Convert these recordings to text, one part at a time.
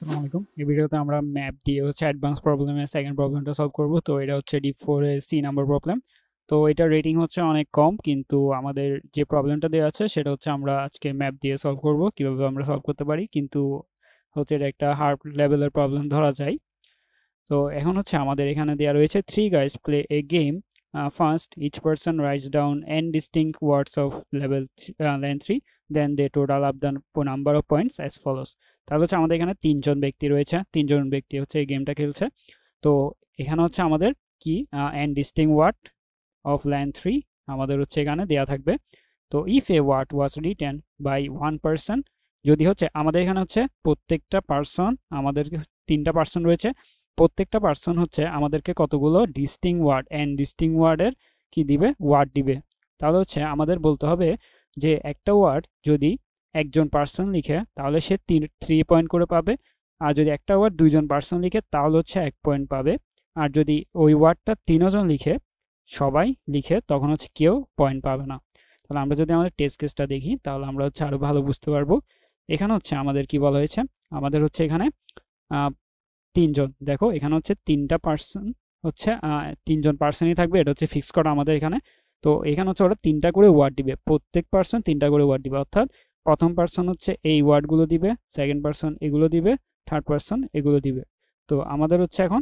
আসসালামু আলাইকুম। এই ভিডিওতে আমরা ম্যাপ দিয়ে অ্যাডভান্স প্রবলেমের সেকেন্ড প্রবলেমটা সলভ করব। তো এটা হচ্ছে D4 এর সি নাম্বার প্রবলেম। তো এটা রেটিং হচ্ছে অনেক কম, কিন্তু আমাদের যে প্রবলেমটা দেওয়া আছে সেটা হচ্ছে আমরা আজকে ম্যাপ দিয়ে সলভ করব। কিভাবে আমরা সলভ করতে পারি, কিন্তু এটা একটা হার্ড লেভেলের প্রবলেম ধরা যায়। তো এখন আমাদের এখানে দেওয়া রয়েছে three guys play a game. First each person writes down n distinct words of level len 3, then they total up the number of points as follows. তাহলে আমাদের এখানে তিনজন ব্যক্তি রয়েছে, তিনজন ব্যক্তি এই গেমটা খেলছে। তো এখানে আমাদের কি n distinct word of len 3 আমাদের এখানে দেয়া থাকবে। তো if a word was written by one person, যদি আমাদের এখানে প্রত্যেকটা পার্সন, আমাদের তিনটা পার্সন রয়েছে, প্রত্যেকটা পার্সন আমাদেরকে কতগুলো ডিস্টিং ওয়ার্ড এন্ড ডিস্টিং ওয়ার্ডের কি দিবে, ওয়ার্ড দিবে। তাহলে আমাদের বলতে হবে যে একটা ওয়ার্ড যদি একজন পার্সন লিখে তাহলে সে 3 পয়েন্ট করে পাবে, আর যদি একটা ওয়ার্ড দুইজন পার্সন লিখে তাহলে 1 পয়েন্ট পাবে, আর যদি ওই ওয়ার্ডটা তিনজন লিখে, সবাই লিখে, তখন কেউ পয়েন্ট পাবে না। তাহলে আমরা যদি আমাদের টেস্ট কেসটা দেখি তাহলে আমরা আরো ভালো বুঝতে পারবো। এখানে আমাদের কি বলা হয়েছে, আমাদের এখানে আহ, তিনজন, দেখো এখানে তিনটা পার্সন, তিনজন পার্সনই থাকবে, এটা ফিক্স করা আমাদের এখানে। তো এখানে ওরা তিনটা করে ওয়ার্ড দিবে, প্রত্যেক পার্সন তিনটা করে ওয়ার্ড দিবে, অর্থাৎ প্রথম পার্সন এই ওয়ার্ডগুলো দিবে, সেকেন্ড পার্সন এগুলো দিবে, থার্ড পার্সন এগুলো দিবে। তো আমাদের এখন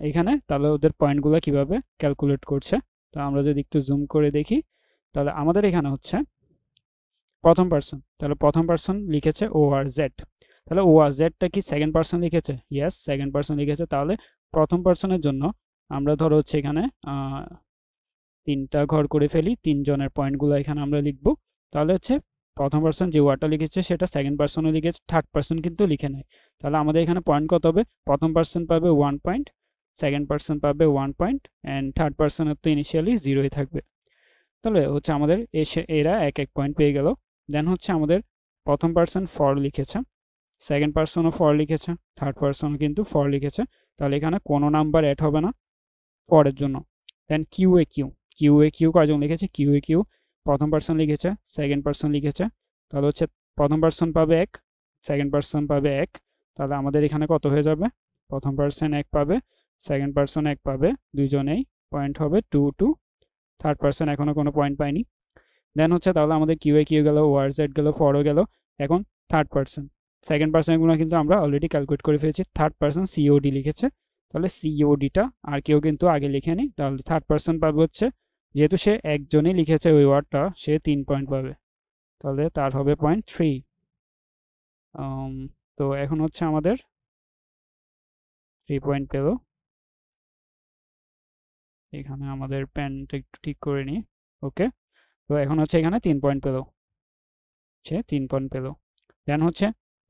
এখানে তাহলে ওদের পয়েন্টগুলো কিভাবে ক্যালকুলেট করছে। তো আমরা যদি একটু জুম করে দেখি তাহলে আমাদের এখানে প্রথম পার্সন, তাহলে প্রথম পার্সন লিখেছে ও আর জেড। তাহলে ও আর জেডটা কি সেকেন্ড পার্সন লিখেছে? ইয়েস, সেকেন্ড পার্সন লিখেছে। তাহলে প্রথম পার্সনের জন্য আমরা ধরো এখানে তিনটা ঘর করে ফেলি, তিনজনের পয়েন্টগুলো এখানে আমরা লিখবো। তাহলে প্রথম পার্সন যে ওয়ার্ডটা লিখেছে সেটা সেকেন্ড পার্সনও লিখেছে, থার্ড পার্সন কিন্তু লিখে নেয়। তাহলে আমাদের এখানে পয়েন্ট কত হবে? প্রথম পার্সন পাবে 1 পয়েন্ট, সেকেন্ড পার্সন পাবে 1 পয়েন্ট, অ্যান্ড থার্ড পার্সনের তো ইনিশিয়ালি 0ই থাকবে। তাহলে আমাদের এরা 1 1 পয়েন্ট পেয়ে গেল। দেন আমাদের প্রথম পার্সন ফর লিখেছে, সেকেন্ড পার্সনও ফর লিখেছে, থার্ড পার্সনও কিন্তু ফর লিখেছে। তাহলে এখানে কোনো নাম্বার অ্যাড হবে না ফরের জন্য। দেন Q A Q, Q A Q কয়জন লিখেছে? কিউ এ কিউ প্রথম পার্সন লিখেছে, সেকেন্ড পার্সন লিখেছে। তাহলে প্রথম পার্সন পাবে 1, সেকেন্ড পার্সন পাবে 1। তাহলে আমাদের এখানে কত হয়ে যাবে? প্রথম পার্সন 1 পাবে, সেকেন্ড পার্সন 1 পাবে, দুইজনেই পয়েন্ট হবে 2 2। থার্ড পার্সন এখনো কোনো পয়েন্ট পায়নি। দেন তাহলে আমাদের কিউ এ কিউ গেল, ওয়ার জেড গেল, ফরও গেল। এখন থার্ড পার্সন, সেকেন্ড পার্সনগুলো কিন্তু আমরা অলরেডি ক্যালকুলেট করে ফেলেছি। থার্ড পার্সন সিওডি লিখেছে, তাহলে সিওডিটা আর কেউ কিন্তু আগে লিখেনি। তাহলে থার্ড পার্সন পাবে যেহেতু সে একজনই লিখেছে ওই ওয়ার্ডটা, সে 3 পয়েন্ট পাবে। তাহলে তার হবে পয়েন্ট 3। তো এখন আমাদের 3 পয়েন্ট পেল। এখানে আমাদের প্যানটা একটু ঠিক করে নিই। ওকে, তো এখন এখানে 3 পয়েন্ট পেল, সে 3 পয়েন্ট পেল। দেন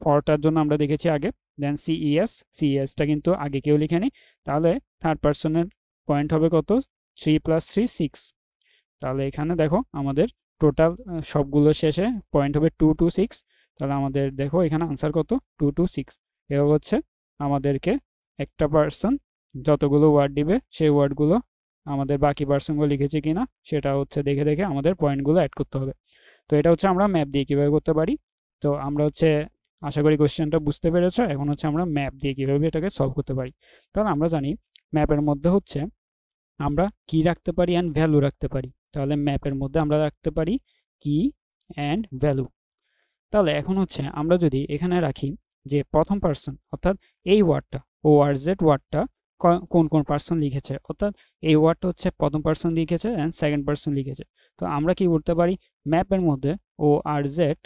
ফরটার জন্য আমরা দেখেছি আগে। দেন সিইএস, সিইএসটা কিন্তু আগে কেউ লিখেনি। তাহলে থার্ড পার্সনের পয়েন্ট হবে কত? 3 + 3 6। তাহলে এখানে দেখো আমাদের টোটাল সবগুলো শেষে পয়েন্ট হবে 2 2 6। তাহলে আমাদের দেখো এখানে আনসার কত? 2 2 6। এভাবে আমাদেরকে একটা পার্সন যতগুলো ওয়ার্ড দিবে সেই ওয়ার্ডগুলো আমাদের বাকি পার্সনগুলো লিখেছে কিনা সেটা দেখে দেখে আমাদের পয়েন্টগুলো অ্যাড করতে হবে। তো এটা আমরা ম্যাপ দিয়ে কিভাবে করতে পারি। তো আমরা আশা করি কোশ্চেনটা বুঝতে পেরেছো। এখন আমরা ম্যাপ দিয়ে কিভাবে এটাকে সলভ করতে পারি। তাহলে আমরা জানি ম্যাপের মধ্যে আমরা কি রাখতে পারি অ্যান্ড ভ্যালু রাখতে পারি। তাহলে ম্যাপের মধ্যে আমরা রাখতে পারি কি অ্যান্ড ভ্যালু। তাহলে এখন আমরা যদি এখানে রাখি যে প্রথম পার্সন, অর্থাৎ এই ওয়ার্ডটা ও আর জেড ওয়ার্ডটা কোন কোন পার্সন লিখেছে, অর্থাৎ এই ওয়ার্ডটা প্রথম পার্সন লিখেছে অ্যান্ড সেকেন্ড পার্সন লিখেছে। তো আমরা কি করতে পারি, ম্যাপের মধ্যে ও আর জেড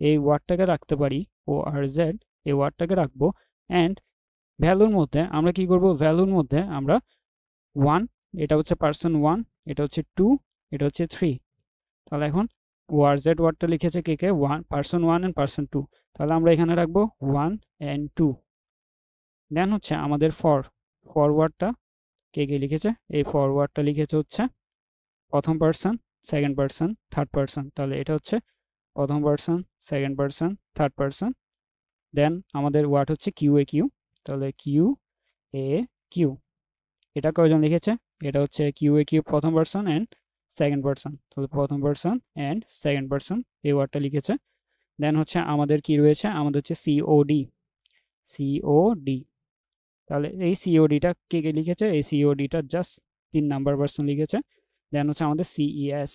এই ওয়ার্ডটাকে রাখতে পারি, ও আর জেড এই ওয়ার্ডটাকে রাখবো। অ্যান্ড ভ্যালুর মধ্যে আমরা কি করব, ভ্যালুর মধ্যে আমরা 1, এটা পার্সন 1, এটা 2, এটা 3। তাহলে এখন ওয়ার জেড ওয়ার্ডটা লিখেছে কে কে? Person 1 and person 2। তাহলে আমরা এখানে রাখবো 1 অ্যান্ড 2। দেন আমাদের ফরওয়ার্ডটা কে কে লিখেছে? এই ফরওয়ার্ডটা লিখেছে প্রথম person, second person, third person. তাহলে এটা প্রথম person, second person, third person. Then আমাদের ওয়ার্ড কিউ এ কিউ। তাহলে কিউ এ কিউ, এটা কয়জন লিখেছে? এটা কিউ এ কিউ প্রথম পার্সন অ্যান্ড সেকেন্ড পার্সন। তাহলে প্রথম পার্সন অ্যান্ড সেকেন্ড পার্সন এই ওয়ার্ডটা লিখেছে। দেন আমাদের কি রয়েছে? আমাদের সিওডি, সিওডি। তাহলে এই সিওডিটা কে কে লিখেছে? এই সিওডিটা জাস্ট 3 নাম্বার পার্সন লিখেছে। দেন হচ্ছে আমাদের সিইএস,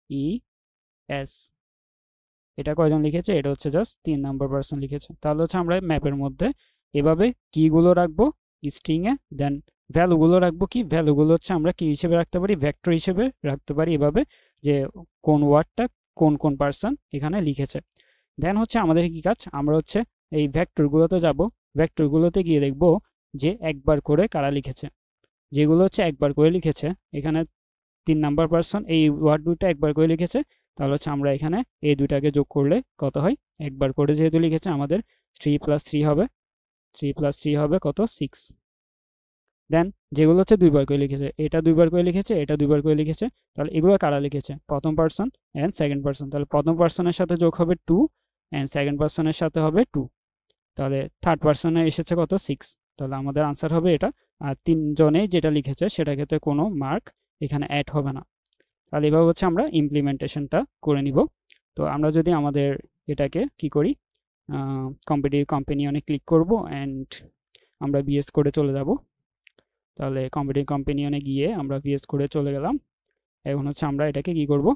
সিইএস এটা কয়জন লিখেছে? এটা হচ্ছে জাস্ট 3 নাম্বার পার্সন লিখেছে। তাহলে হচ্ছে আমরা ম্যাপের মধ্যে এভাবে কিগুলো রাখবো স্ট্রিংয়ে, দেন ভ্যালুগুলো রাখবো কি? ভ্যালুগুলো হচ্ছে আমরা কি হিসেবে রাখতে পারি? ভেক্টর হিসেবে রাখতে পারি এভাবে, যে কোন ওয়ার্ডটা কোন কোন পার্সন এখানে লিখেছে। দেন হচ্ছে আমাদের কি কাজ? আমরা হচ্ছে এই ভেক্টরগুলোতে যাব, ভেক্টরগুলোতে গিয়ে দেখবো যে একবার করে কারা লিখেছে। যেগুলো হচ্ছে একবার করে লিখেছে, এখানে 3 নাম্বার পার্সন এই ওয়ার্ড দুইটা একবার করে লিখেছে, তাহলে হচ্ছে আমরা এখানে এই দুইটাকে যোগ করলে কত হয়? একবার করে যেহেতু লিখেছে আমাদের 3 + 3 হবে, 3 + 3 হবে কত? 6। দেন যেগুলো হচ্ছে দুইবার করে লিখেছে, এটা দুইবার করে লিখেছে, এটা দুইবার করে লিখেছে, তাহলে এগুলো কারা লিখেছে? প্রথম পার্সন অ্যান্ড সেকেন্ড পার্সন। তাহলে প্রথম পার্সনের সাথে যোগ হবে 2 অ্যান্ড সেকেন্ড পার্সনের সাথে হবে 2। তাহলে থার্ড পার্সনে এসেছে কত? 6। তাহলে আমাদের আনসার হবে এটা। আর তিনজনেই যেটা লিখেছে সেটা ক্ষেত্রে কোনো মার্ক এখানে অ্যাড হবে না। তাহলে এভাবে হচ্ছে আমরা ইমপ্লিমেন্টেশনটা করে নিব। তো আমরা যদি আমাদের এটাকে কি করি, কম্পিটিটিভ কম্পেনিয়নে ক্লিক করব অ্যান্ড আমরা ভিএস কোডে চলে যাব। তাহলে কম্পিটিটিভ কম্পেনিয়নে গিয়ে আমরা ভিএস কোডে চলে গেলাম। এখন হচ্ছে আমরা এটাকে কি করব,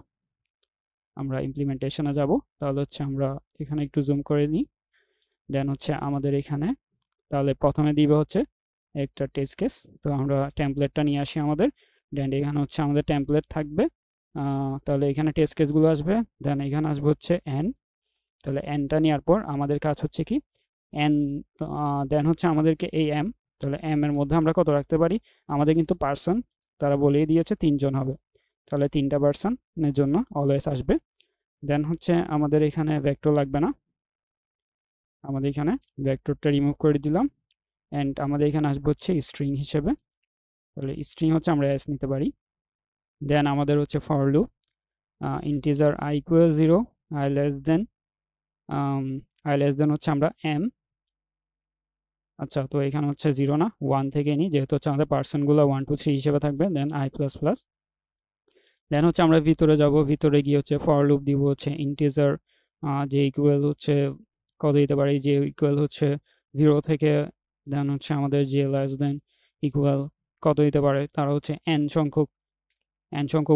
আমরা ইমপ্লিমেন্টেশনে যাব। তাহলে হচ্ছে আমরা এখানে একটু জুম করে নিই। দেন হচ্ছে আমাদের এখানে তাহলে প্রথমে দিবে হচ্ছে একটা টেস্ট কেস। তো আমরা টেমপ্লেটটা নিয়ে আসি আমাদের, দেন এখানে হচ্ছে আমাদের টেমপ্লেট থাকবে। তাহলে এখানে টেস্ট কেসগুলো আসবে, দেন এখানে আসবে হচ্ছে এন। তাহলে এনটা নেওয়ার পর আমাদের কাজ হচ্ছে কি, এন দেন হচ্ছে আমাদেরকে এই এম, তাহলে এম এর মধ্যে আমরা কত রাখতে পারি? আমাদের কিন্তু পার্সন তারা বলেই দিয়েছে 3 জন হবে, তাহলে 3টা পার্সনের জন্য অলওয়েজ আসবে। দেন হচ্ছে আমাদের এখানে ভেক্টর লাগবে না, আমাদের এখানে ভেক্টরটা রিমুভ করে দিলাম। অ্যান্ড আমাদের এখানে আসবে হচ্ছে স্ট্রিং হিসেবে, তাহলে স্ট্রিং হচ্ছে আমরা এস নিতে পারি। দেন আমাদের হচ্ছে for loop, integer i = 0, i less than হচ্ছে আমরা এম। আচ্ছা, তো এখানে হচ্ছে 0 না, 1 থেকে নিই, যেহেতু হচ্ছে আমাদের পার্সনগুলো 1 2 3 হিসেবে থাকবে। দেন i++। দেন হচ্ছে আমরা ভিতরে যাব, ভিতরে গিয়ে হচ্ছে ফর লুপ দিব হচ্ছে ইন্টিজার, যে ইকুয়াল হচ্ছে কত দিতে পারি, যে ইকুয়াল হচ্ছে 0 থেকে, দেন হচ্ছে আমাদের যে লেস দেন ইকুয়াল কত দিতে পারে, তারা হচ্ছে এন সংখ্যক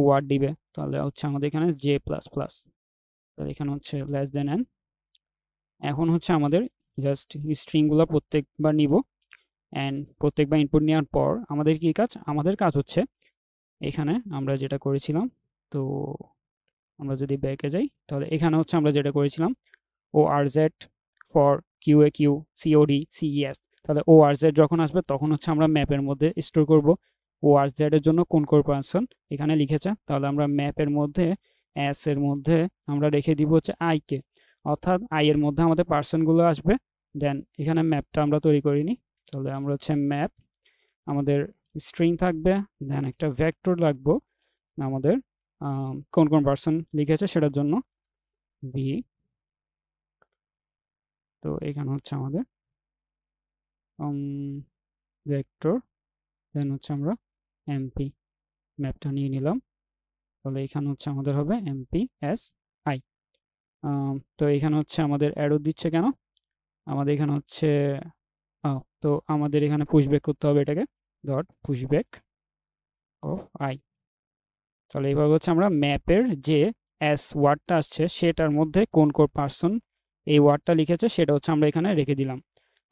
ওয়ার্ড দিবে। তাহলে হচ্ছে আমাদের এখানে জে প্লাস প্লাস, তাহলে এখানে হচ্ছে লেস দেন এন। এখন হচ্ছে আমাদের জাস্ট স্ট্রিংগুলো প্রত্যেকবার নিব, অ্যান্ড প্রত্যেকবার ইনপুট নেওয়ার পর আমাদের কি কাজ? আমাদের কাজ হচ্ছে এখানে আমরা যেটা করেছিলাম, তো আমরা যদি ব্যাকে যাই, তাহলে এখানে হচ্ছে আমরা যেটা করেছিলাম ORZ for QAQ COD CES। তাহলে ORZ যখন আসবে তখন হচ্ছে আমরা ম্যাপের মধ্যে স্টোর করব ORZ এর জন্য কোন কোন পার্সন এখানে লিখেছে। তাহলে আমরা ম্যাপের মধ্যে এস এর মধ্যে আমরা রেখে দিব হচ্ছে আই কে, অর্থাৎ আই এর মধ্যে আমাদের পার্সনগুলো আসবে। দেন এখানে ম্যাপটা আমরা তৈরি করিনি, তাহলে আমরা হচ্ছে ম্যাপ, আমাদের স্ট্রিং থাকবে, দেন একটা ভেক্টর লাগবো আমাদের কোন কোন পার্সন লিখেছে সেটার জন্য ভি। তো এখানে হচ্ছে আমাদের ভেক্টর, দেন হচ্ছে আমরা এমপি ম্যাপটা নিয়ে নিলাম। তাহলে এখানে হচ্ছে আমাদের হবে এমপি এস আই। তো এখানে হচ্ছে আমাদের অ্যারো দিচ্ছে কেন? আমাদের এখানে হচ্ছে তো আমাদের এখানে পুশব্যাক করতে হবে এটাকে, ডট পুশব্যাক অফ আই। তাহলে এইভাবে হচ্ছে আমরা ম্যাপের যে এস ওয়ার্ডটা আসছে সেটার মধ্যে কোন কোন পার্সন এই ওয়ার্ডটা লিখেছে সেটা হচ্ছে আমরা এখানে রেখে দিলাম।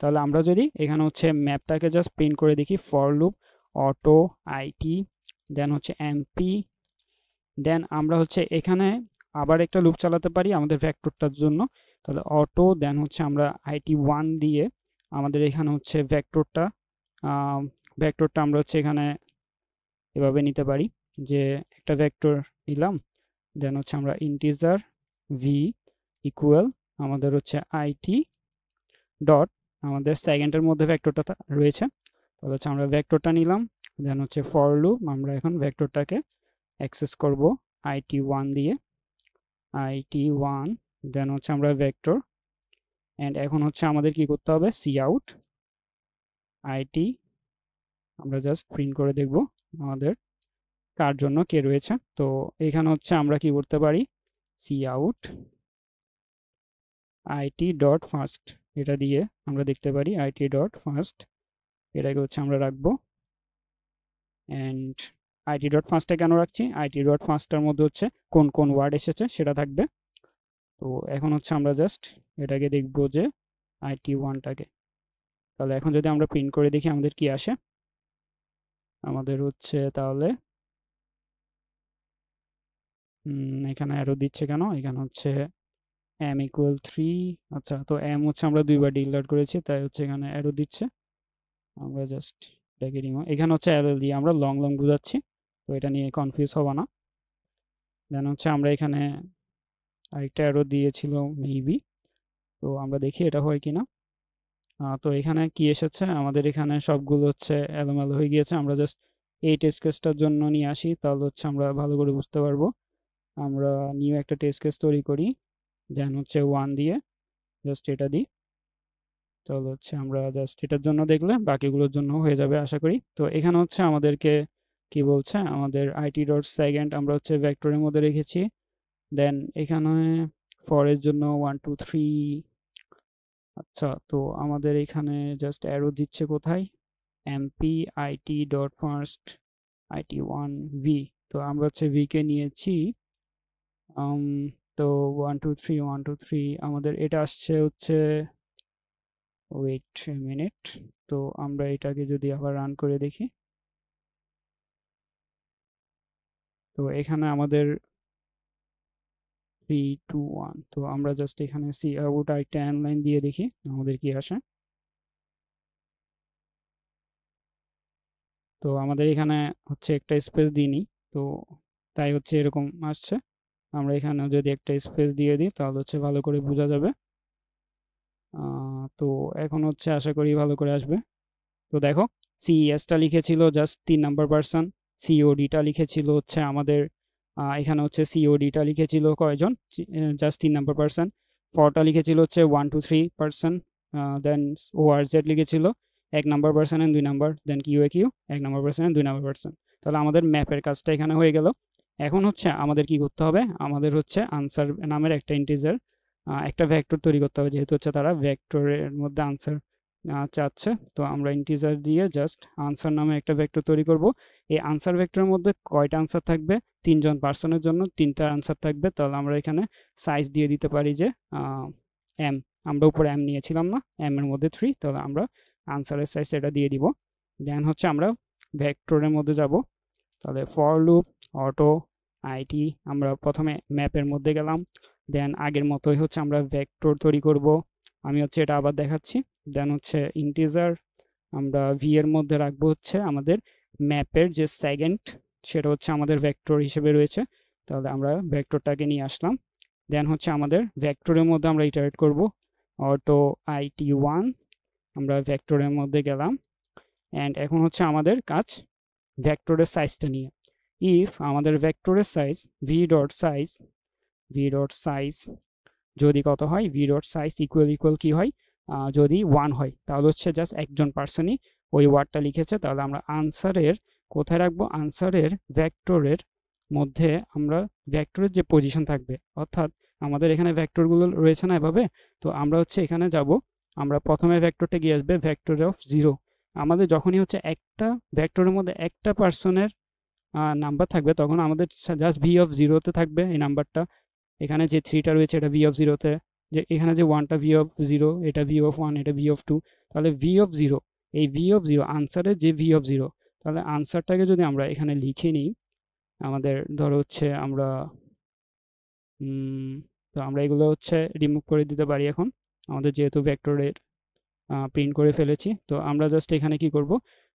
তাহলে আমরা যদি এখানে হচ্ছে ম্যাপটাকে জাস্ট প্রিন্ট করে দেখি, ফর লুপ অটো আইটি, দেন হচ্ছে এমপি, দেন আমরা হচ্ছে এখানে আবার একটা লুপ চালাতে পারি আমাদের ভেক্টরটার জন্য। তাহলে অটো, দেন হচ্ছে আমরা IT1 দিয়ে আমাদের এখানে হচ্ছে ভেক্টরটা আমরা হচ্ছে এখানে এভাবে নিতে পারি, যে একটা ভেক্টর নিলাম, দেন হচ্ছে আমরা ইন্টিজার ভি ইকুয়াল আমাদের হচ্ছে আইটি ডট, আমাদের সেকেন্ডের মধ্যে ভেক্টরটা রয়েছে, তাহলে হচ্ছে আমরা ভেক্টরটা নিলাম। দেন হচ্ছে ফর লুপ, আমরা এখন ভেক্টরটাকে অ্যাক্সেস করব IT1 দিয়ে, IT1, দেন হচ্ছে আমরা ভেক্টর, অ্যান্ড এখন হচ্ছে আমাদের কি করতে হবে? সি আউট আইটি, আমরা জাস্ট প্রিন্ট করে দেখব আমাদের কার জন্য কে রয়েছে। তো এখানে হচ্ছে আমরা কি করতে পারি? Cout IT dot first, এটা দিয়ে আমরা দেখতে পারি আইটি ডট ফার্স্ট, এটাকে হচ্ছে আমরা রাখবো। অ্যান্ড আইটি ডট ফার্স্টে কেন রাখছি, আইটি ডট ফার্স্টটার মধ্যে হচ্ছে কোন কোন ওয়ার্ড এসেছে সেটা থাকবে। তো এখন হচ্ছে আমরা জাস্ট এটাকে দেখবো যে আইটি ওয়ানটাকে। তাহলে এখন যদি আমরা প্রিন্ট করে দেখি আমাদের কি আসে, আমাদের হচ্ছে তাহলে এখানে অ্যারো দিচ্ছে কেন, এখানে হচ্ছে এম ইকুয়াল 3। আচ্ছা, তো এম হচ্ছে আমরা দুইবার ডিক্লেয়ার করেছি, তাই হচ্ছে এখানে অ্যারো দিচ্ছে। আমরা জাস্ট এটাকে এখানে হচ্ছে অ্যারো দিয়ে আমরা লং লং বোঝাচ্ছি, তো এটা নিয়ে কনফিউজ হবো না। দেন হচ্ছে আমরা এখানে আরেকটা অ্যারো দিয়েছিল মেবি, তো আমরা দেখি এটা হয় কিনা। তো এখানে কি এসেছে, আমাদের এখানে সবগুলো হচ্ছে এলোমেলো হয়ে গিয়েছে। আমরা জাস্ট এই টেস্ট কেসটার জন্য নিয়ে আসি, তাহলে হচ্ছে আমরা ভালো করে বুঝতে পারবো। আমরা নিউ একটা টেস্ট কেস তৈরি করি, দেন হচ্ছে 1 দিয়ে জাস্ট এটা দিই, তাহলে হচ্ছে আমরা জাস্ট এটার জন্য দেখলে বাকিগুলোর জন্য হয়ে যাবে আশা করি। তো এখানে হচ্ছে আমাদেরকে কি বলছে, আমাদের আইটি ডট সেকেন্ড আমরা হচ্ছে ভেক্টরের মধ্যে রেখেছি। দেন এখানে ফরের জন্য 1 2 3। আচ্ছা, তো আমাদের এখানে জাস্ট অ্যারো দিচ্ছে কোথায়, MP IT dot first IT one V. তো আমরা হচ্ছে ভি কে নিয়েছি। তো 1 2 3 1 2 3 আমাদের এটা আসছে হচ্ছে, ওয়েট মিনিট। তো আমরা এটাকে যদি আবার রান করে দেখি, তো এখানে আমাদের 3 2 1। তো আমরা জাস্ট এখানে সি আউট আরেকটা এন লাইন দিয়ে দেখি আমাদের কি আসে। তো আমাদের এখানে হচ্ছে একটা স্পেস দিইনি, তো তাই হচ্ছে এরকম আসছে। আমরা এখানে যদি একটা স্পেস দিয়ে দিই তাহলে হচ্ছে ভালো করে বোঝা যাবে। তো এখন হচ্ছে আশা করি ভালো করে আসবে। তো দেখো, সিএসটা লিখেছিল জাস্ট 3 নাম্বার পার্সন, সিওডিটা লিখেছিল হচ্ছে আমাদের এখানে হচ্ছে সিওডিটা লিখেছিল কয়জন, জাস্ট 3 নাম্বার পার্সন। ফরটা লিখেছিল হচ্ছে 1 2 3 পার্সন। দেন ওআরজেড লিখেছিল 1 number person and 2 number, then Q 1 number person and 2 number person. তাহলে আমাদের ম্যাপের কাজটা এখানে হয়ে গেল। এখন হচ্ছে আমাদের কি করতে হবে, আমাদের হচ্ছে আনসার নামের একটা ইন্টিজার একটা ভেক্টর তৈরি করতে হবে, যেহেতু হচ্ছে তারা ভেক্টরের মধ্যে আনসার চাচ্ছে। তো আমরা ইন্টিজার দিয়ে জাস্ট আনসার নামে একটা ভেক্টর তৈরি করব। এই আনসার ভেক্টরের মধ্যে কয়টা আনসার থাকবে, 3জন পার্সনের জন্য 3টা আনসার থাকবে। তাহলে আমরা এখানে সাইজ দিয়ে দিতে পারি যে এম, আমরা উপরে এম নিয়েছিলাম না, এম এর মধ্যে 3, তাহলে আমরা আনসারের সাইজ এটা দিয়ে দিব। দেন হচ্ছে আমরা ভেক্টরের মধ্যে যাব, তাহলে ফর লুপ অটো আইটি, আমরা প্রথমে ম্যাপের মধ্যে গেলাম। দেন আগের মতোই হচ্ছে আমরা ভেক্টর তৈরি করব, আমি হচ্ছে এটা আবার দেখাচ্ছি। দেন হচ্ছে ইন্টিজার আমরা ভি এর মধ্যে রাখবো হচ্ছে আমাদের ম্যাপের যে সেকেন্ড, সেটা হচ্ছে আমাদের ভেক্টর হিসেবে রয়েছে, তাহলে আমরা ভেক্টরটাকে নিয়ে আসলাম। দেন হচ্ছে আমাদের ভেক্টরের মধ্যে আমরা ইটারেট করব অটো আইটি ওয়ান, আমরা ভেক্টরের মধ্যে গেলাম। অ্যান্ড এখন হচ্ছে আমাদের কাজ ভেক্টরের সাইজটা নিয়ে। ইফ আমাদের ভেক্টরের সাইজ ভি ডট সাইজ যদি কত হয়, ভি ডট সাইজ ইকুয়াল কি হয়, যদি 1 হয় তাহলে হচ্ছে জাস্ট একজন পার্সনই ওই ওয়ার্ডটা লিখেছে। তাহলে আমরা আনসারের কোথায় রাখবো, আনসারের ভেক্টরের মধ্যে আমরা ভেক্টরের যে পজিশন থাকবে, অর্থাৎ আমাদের এখানে ভেক্টরগুলো রয়েছে না এভাবে, তো আমরা হচ্ছে এখানে যাব, আমরা প্রথমে ভেক্টরটা গিয়ে আসবে ভেক্টর অফ 0। আমাদের যখনই হচ্ছে একটা ভেক্টরের মধ্যে একটা পার্সনের নাম্বার থাকবে, তখন আমাদের জাস্ট ভি অফ 0তে থাকবে এই নাম্বারটা। এখানে যে 3টা রয়েছে এটা ভি অফ 0তে, যে এখানে যে 1টা ভি অফ 0, এটা ভি অফ 1, এটা ভি অফ 2। তাহলে ভি অফ 0, এই ভি অফ 0 আনসারের যে ভি অফ 0, তাহলে আনসারটাকে যদি আমরা এখানে লিখে নিই, আমাদের ধরো হচ্ছে আমরা তো আমরা এগুলো হচ্ছে রিমুভ করে দিতে পারি এখন, আমাদের যেহেতু ভেক্টরের প্রিন্ট করে ফেলেছি। তো আমরা জাস্ট এখানে কি করব,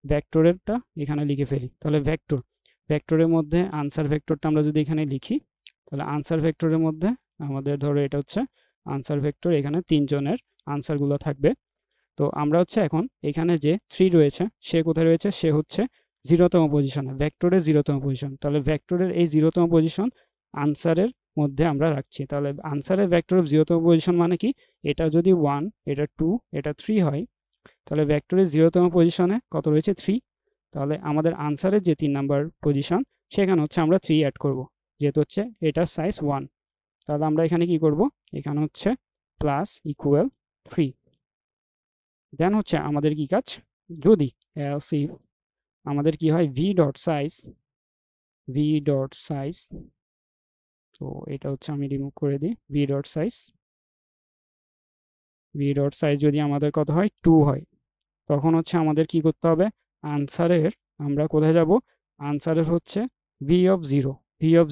ভেক্টরেরটা এখানে লিখে ফেলি। তাহলে ভেক্টরের মধ্যে আনসার ভেক্টরটা আমরা যদি এখানে লিখি, তাহলে আনসার ভেক্টরের মধ্যে আমাদের ধরো এটা হচ্ছে আনসার ভেক্টর, এখানে 3জনের আনসারগুলো থাকবে। তো আমরা হচ্ছে এখন এখানে যে 3 রয়েছে সে কোথায় রয়েছে, সে হচ্ছে 0তম পজিশনে, ভেক্টরের 0তম পজিশন। তাহলে ভেক্টরের এই 0তম পজিশন আনসারের মধ্যে আমরা রাখছি। তাহলে আনসারের ভেক্টর অফ 0তম পজিশন মানে কি, এটা যদি 1, এটা 2, এটা 3 হয়, তাহলে ভেক্টরের 0তম পজিশনে কত রয়েছে, 3। তাহলে আমাদের আনসারের যে 3 নাম্বার পজিশন, সেখানে হচ্ছে আমরা 3 অ্যাড করব, যেহেতু হচ্ছে এটার সাইজ 1। তাহলে আমরা এখানে কি করব, এখানে হচ্ছে প্লাস ইকুয়াল 3। দেন হচ্ছে আমাদের কি কাজ, যদি else if আমাদের কি হয় ভি ডট সাইজ, তো এটা হচ্ছে আমি রিমুভ করে দিই, ভি ডট সাইজ যদি আমাদের কত হয় 2 হয়, তখন হচ্ছে আমাদের কি করতে হবে, আনসারের আমরা কোথায় যাব, আনসারের হচ্ছে ভি অফ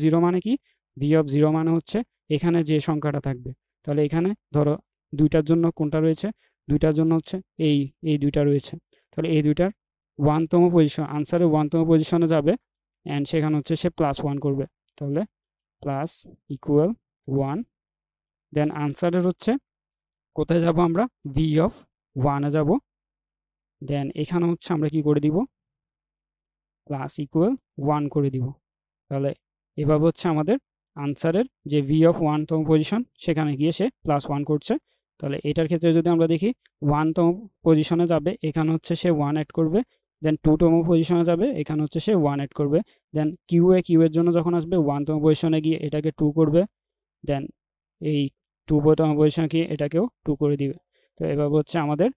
জিরো মানে কি, ভি অফ জিরো মানে হচ্ছে এখানে যে সংখ্যাটা থাকবে, তাহলে এখানে ধরো দুইটার জন্য কোনটা রয়েছে, দুইটার জন্য হচ্ছে এই দুইটা রয়েছে, তাহলে এই দুইটার ওয়ানতম পজিশন, আনসারের ওয়ানতম পজিশনে যাবে, অ্যান্ড সেখানে হচ্ছে সে +1 করবে, তাহলে প্লাস ইকুয়াল 1, দেন আনসারের হচ্ছে কোথায় যাব আমরা, ভি অফ 1-এ যাব, দেন এখানে হচ্ছে আমরা কি করে দিব, প্লাস ইকুয়াল 1 করে দিব, তাহলে এভাবে হচ্ছে আমাদের আনসারের যে ভি অফ 1তম পজিশন সেখানে গিয়ে সে +1 করছে, তাহলে এটার ক্ষেত্রে যদি আমরা দেখি 1তম পজিশনে যাবে, এখানে হচ্ছে সে 1 অ্যাড করবে, দেন 2তম পজিশনে যাবে, এখানে হচ্ছে সে 1 অ্যাড করবে, দেন কিউ এর জন্য যখন আসবে 1তম পজিশনে গিয়ে এটাকে 2 করবে, দেন এই 2তম পজিশনে গিয়ে এটাকেও 2 করে দিবে। তো এভাবে হচ্ছে আমাদের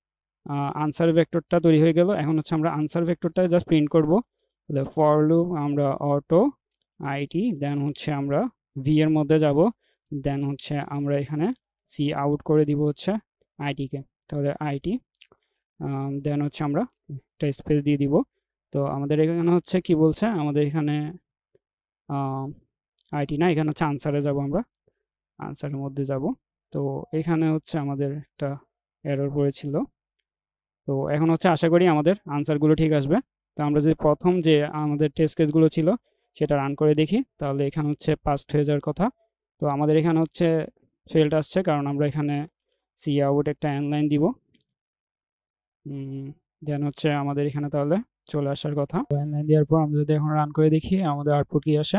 আনসার ভেক্টরটা তৈরি হয়ে গেল। এখন হচ্ছে আমরা আনসার ভেক্টরটা জাস্ট প্রিন্ট করব, তাহলে ফর লুপ আমরা অটো আইটি, দেন হচ্ছে আমরা ভি এর মধ্যে যাব, দেন হচ্ছে আমরা এখানে সি আউট করে দিব হচ্ছে আইটিকে, তাহলে আইটি, দেন হচ্ছে আমরা একটা স্পেস দিয়ে দিব। তো আমাদের এখানে হচ্ছে কি বলছে, আমাদের এখানে আইটি না, এখানে হচ্ছে আনসারে যাব, আমরা আনসারের মধ্যে যাব। তো এখানে হচ্ছে আমাদের একটা এরর পড়েছিল, তো এখন হচ্ছে আশা করি আমাদের আনসারগুলো ঠিক আসবে। তো আমরা যদি প্রথম যে আমাদের টেস্ট কেসগুলো ছিল সেটা রান করে দেখি, তাহলে এখানে হচ্ছে পাস্ট হয়ে যাওয়ার কথা। তো আমাদের এখানে হচ্ছে ফেল্ড আসছে, কারণ আমরা এখানে সি আউট একটা অ্যান লাইন দিব, দেন হচ্ছে আমাদের এখানে তাহলে চলে আসার কথা। অ্যান লাইন দেওয়ার পর আমরা যদি এখন রান করে দেখি আমাদের আউটপুট কি আসে,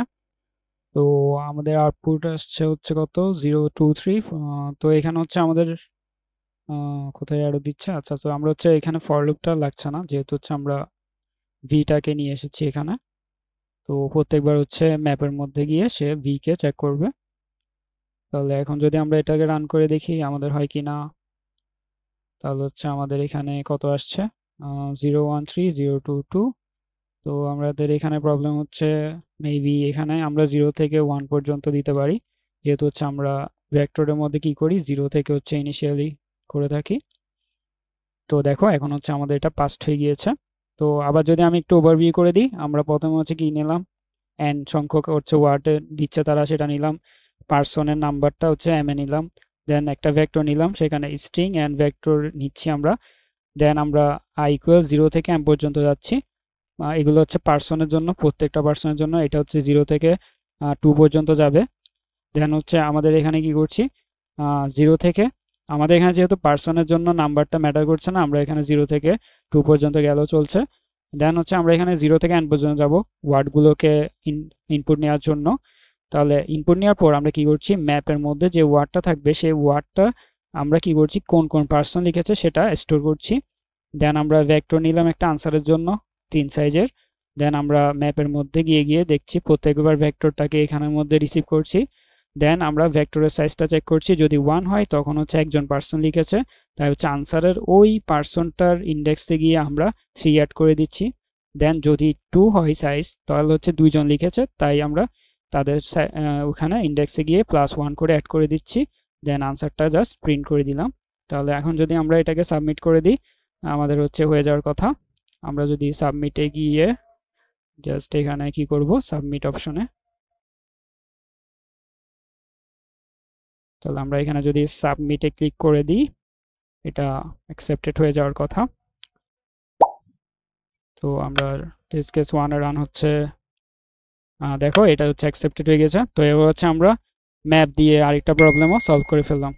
তো আমাদের আউটপুট আসছে হচ্ছে কত 023। তো এখানে হচ্ছে আমাদের কোথায় অ্যারো দিচ্ছে, আচ্ছা, তো আমরা হচ্ছে এখানে ফর লুপটা লাগছে না, যেহেতু হচ্ছে আমরা ভিটাকে নিয়ে এসেছি এখানে, তো প্রত্যেকবার হচ্ছে ম্যাপের মধ্যে গিয়ে সে ভিকে চেক করবে। তাহলে এখন যদি আমরা এটাকে রান করে দেখি আমাদের হয় কি না, তাহলে হচ্ছে আমাদের এখানে কত আসছে 013022। তো আমাদের এখানে প্রবলেম হচ্ছে মেবি এখানে আমরা 0 থেকে 1 পর্যন্ত দিতে পারি, যেহেতু হচ্ছে আমরা ভেক্টরের মধ্যে কি করি 0 থেকে হচ্ছে ইনিশিয়ালি করে থাকি। তো দেখো এখন হচ্ছে আমাদের এটা পাস্ট হয়ে গিয়েছে। তো আবার যদি আমি একটু ওভারভিউ করে দিই, আমরা প্রথমে হচ্ছে কি নিলাম, এন সংখ্যক হচ্ছে ওয়ার্ডে দিচ্ছে তারা, সেটা নিলাম, পার্সনের নাম্বারটা হচ্ছে এম এ নিলাম, দেন একটা ভেক্টর নিলাম, সেখানে স্ট্রিং অ্যান্ড ভেক্টর নিচ্ছি আমরা, দেন আমরা আই ইকুয়াল 0 থেকে এম পর্যন্ত যাচ্ছি। এগুলো হচ্ছে পার্সনের জন্য, প্রত্যেকটা পার্সনের জন্য এটা হচ্ছে 0 থেকে 2 পর্যন্ত যাবে। দেন হচ্ছে আমাদের এখানে কি করছি, 0 থেকে, আমাদের এখানে যেহেতু পার্সনের জন্য নাম্বারটা ম্যাটার করছে না, আমরা এখানে 0 থেকে 2 পর্যন্ত গেলেও চলছে। দেন হচ্ছে আমরা এখানে 0 থেকে n পর্যন্ত যাব ওয়ার্ডগুলোকে ইনপুট নেওয়ার জন্য। তাহলে ইনপুট নেওয়ার পর আমরা কি করছি, ম্যাপের মধ্যে যে ওয়ার্ডটা থাকবে সেই ওয়ার্ডটা আমরা কি করছি, কোন কোন পার্সন লিখেছে সেটা স্টোর করছি। দেন আমরা ভেক্টর নিলাম একটা আনসারের জন্য 3 সাইজের, দেন আমরা ম্যাপের মধ্যে গিয়ে গিয়ে দেখছি প্রত্যেকবার ভেক্টরটাকে এখানের মধ্যে রিসিভ করছি। দেন আমরা ভেক্টরের সাইজটা চেক করছি, যদি 1 হয় তখন হচ্ছে একজন পার্সন লিখেছে, তাই হচ্ছে আনসারের ওই পার্সনটার ইন্ডেক্সে গিয়ে আমরা 3 অ্যাড করে দিচ্ছি। দেন যদি 2 হয় সাইজ, তাহলে হচ্ছে 2 জন লিখেছে, তাই আমরা তাদের ওখানে ইন্ডেক্সে গিয়ে +1 করে অ্যাড করে দিচ্ছি, দেন আনসারটা জাস্ট প্রিন্ট করে দিলাম। তাহলে এখন যদি আমরা এটাকে সাবমিট করে দিই আমাদের হচ্ছে হয়ে যাওয়ার কথা। আমরা যদি সাবমিটে গিয়ে জাস্ট এখানে কি করব, সাবমিট অপশনে, তাহলে আমরা এখানে যদি সাবমিটে ক্লিক করে দিই এটা অ্যাকসেপ্টেড হয়ে যাওয়ার কথা। তো আমরা টেস্ট কেস 1 রান হচ্ছে, দেখো এটা হচ্ছে অ্যাকসেপ্টেড হয়ে গেছে। তো এবার হচ্ছে আমরা ম্যাপ দিয়ে আরেকটা প্রবলেমও সলভ করে ফেললাম।